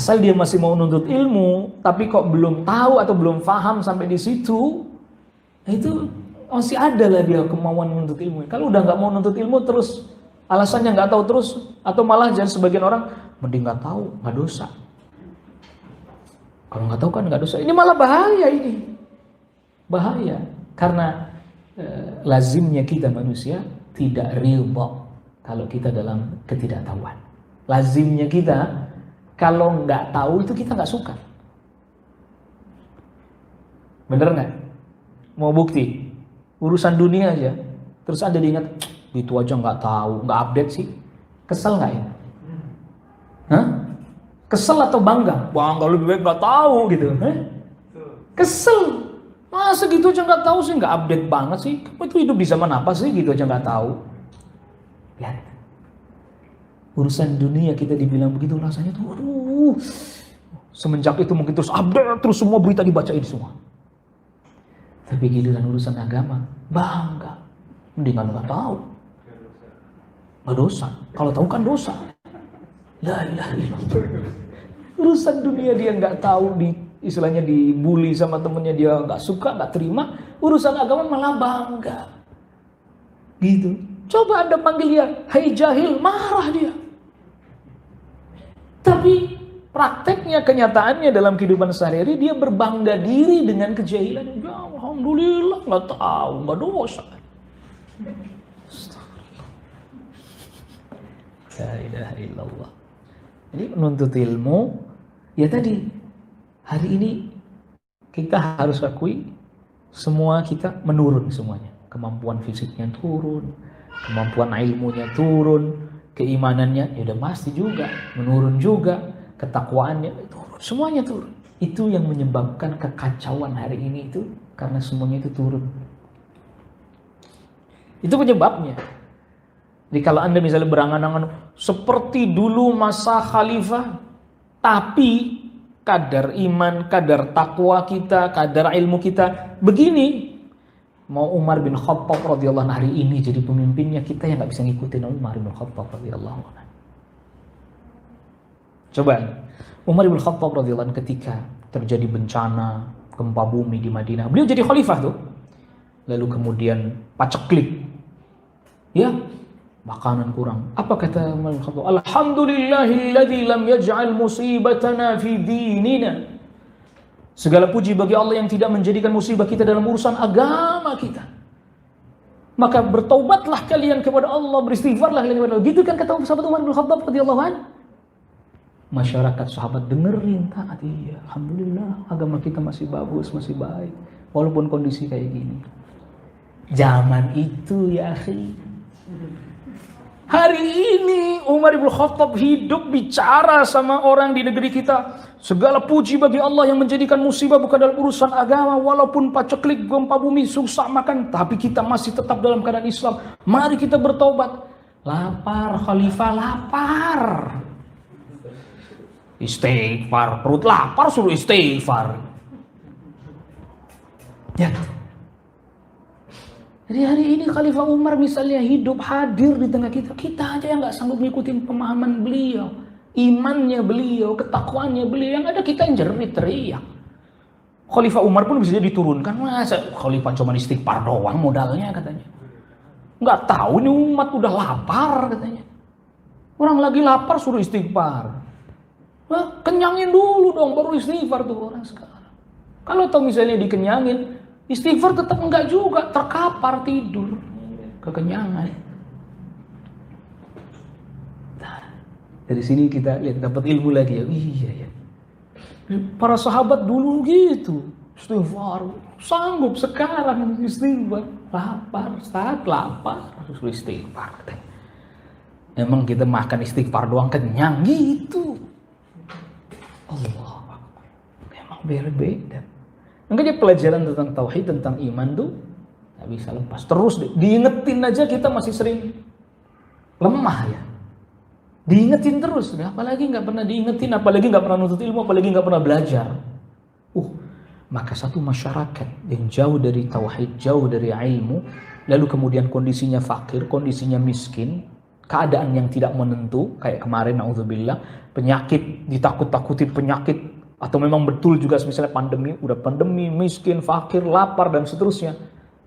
Asal dia masih mau nuntut ilmu, tapi kok belum tahu atau belum paham sampai di situ, itu masih ada lah dia kemauan menuntut ilmu. Kalau udah nggak mau nuntut ilmu terus, alasannya nggak tahu terus, atau malah jangan sebagian orang, mending nggak tahu, nggak dosa. Kalau nggak tahu kan nggak dosa. Ini malah bahaya ini. Bahaya. Karena lazimnya kita manusia tidak ridha kalau kita dalam ketidaktahuan. Lazimnya kita kalau nggak tahu itu kita nggak suka. Bener nggak? Mau bukti? Urusan dunia aja. Terus Anda diingat, itu aja nggak tahu, nggak update sih. Kesel nggak ya? Hah? Kesel atau bangga? Bangga lebih baik nggak tahu gitu. Kesel. Masa gitu aja nggak tahu sih, nggak update banget sih. Kamu itu hidup di zaman apa sih gitu aja nggak tahu. Lihat. Urusan dunia kita dibilang begitu rasanya tuh, aduh. Semenjak itu mungkin terus update, terus semua berita dibacain semua. Tapi giliran urusan agama, bangga. Mendingan nggak tahu. Nggak dosa. Kalau tahu kan dosa. La ilaha illallah. Urusan dunia dia nggak tahu, istilahnya dibully sama temennya, dia nggak suka, nggak terima. Urusan agama malah bangga. Gitu. Coba Anda panggil dia, hai jahil, marah dia. Tapi prakteknya, kenyataannya dalam kehidupan sehari-hari, dia berbangga diri dengan kejahilan. Ya, alhamdulillah, nggak tahu, nggak dosa. La ilaha illallah. Jadi menuntut ilmu, ya tadi, hari ini kita harus akui, semua kita menurun semuanya. Kemampuan fisiknya turun, kemampuan ilmunya turun, keimanannya ya udah pasti juga menurun juga, ketakwaannya turun, semuanya turun. Itu yang menyebabkan kekacauan hari ini itu karena semuanya itu turun. Itu penyebabnya. Jadi kalau Anda misalnya berangan-angan seperti dulu masa khalifah, tapi kadar iman, kadar takwa kita, kadar ilmu kita begini, mau Umar bin Khattab radhiyallahu anhu hari ini jadi pemimpinnya, kita yang nggak bisa ngikutin Umar bin Khattab radhiyallahu anhu. Coba Umar bin Khattab radhiyallahu anhu ketika terjadi bencana gempa bumi di Madinah, beliau jadi khalifah tuh, lalu kemudian paceklik, ya makanan kurang. Apa kata Umar bin Khattab? Alhamdulillahilladzi lam yaj'al musibatana fi dinina. Segala puji bagi Allah yang tidak menjadikan musibah kita dalam urusan agama kita. Maka bertaubatlah kalian kepada Allah, beristighfarlah kalian kepada Allah. Gitu kan kata sahabat Umar bin Khattab radhiyallahu anhu. Masyarakat sahabat dengerin, taat, iya, alhamdulillah agama kita masih bagus, masih baik walaupun kondisi kayak gini. Zaman itu ya akhi. Hari ini Umar bin Khattab hidup bicara sama orang di negeri kita. Segala puji bagi Allah yang menjadikan musibah bukan dalam urusan agama. Walaupun paceklik gempa bumi susah makan, tapi kita masih tetap dalam keadaan Islam. Mari kita bertaubat. Lapar, khalifah lapar. Istighfar, perut lapar suruh istighfar. Ya. Jadi hari ini Khalifah Umar misalnya hidup hadir di tengah kita, kita aja yang nggak sanggup ngikutin pemahaman beliau, imannya beliau, ketakwaannya beliau, yang ada kita yang jerit teriak. Khalifah Umar pun bisa diturunkan, masa Khalifah cuma istighfar doang modalnya katanya. Nggak tahu ini umat udah lapar katanya. Orang lagi lapar suruh istighfar. Nah, kenyangin dulu dong baru istighfar tuh orang sekarang. Kalau tahu misalnya dikenyangin, istighfar tetap enggak juga, terkapar tidur, kekenyangan. Nah, dari sini kita lihat dapat ilmu lagi ya. Iya ya. Para sahabat dulu gitu, istighfar, sanggup sekarang istighfar, lapar, saat lapar harus istighfar. Emang kita makan istighfar doang kenyang gitu? Allah, memang berbeda. Makanya pelajaran tentang tauhid, tentang iman tuh nggak bisa lepas. Terus deh, diingetin aja kita masih sering lemah ya. Diingetin terus, apalagi nggak pernah diingetin, apalagi nggak pernah nuntut ilmu, apalagi nggak pernah belajar. Maka satu masyarakat yang jauh dari tauhid, jauh dari ilmu, lalu kemudian kondisinya fakir, kondisinya miskin, keadaan yang tidak menentu, kayak kemarin, naudzubillah, penyakit ditakut-takutin penyakit, atau memang betul juga misalnya pandemi, udah pandemi, miskin, fakir, lapar dan seterusnya,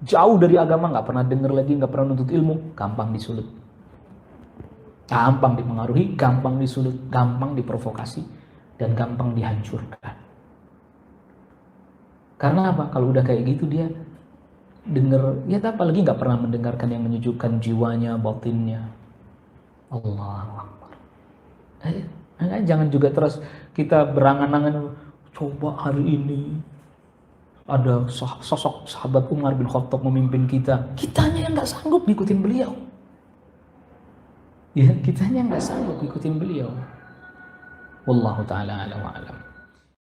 jauh dari agama, nggak pernah dengar lagi, nggak pernah nuntut ilmu, gampang disulut, gampang dipengaruhi, gampang disulut, gampang diprovokasi, dan gampang dihancurkan. Karena apa? Kalau udah kayak gitu dia dengar, ya apalagi nggak pernah mendengarkan yang menyejukkan jiwanya, batinnya. Allahu Akbar. Jangan juga terus kita berangan-angan, coba hari ini ada sosok sahabat Umar bin Khattab memimpin kita, kitanya yang nggak sanggup ngikutin beliau. Ya, kitanya nggak sanggup ngikutin beliau. Wallahu ta'ala a'lam wa a'lam.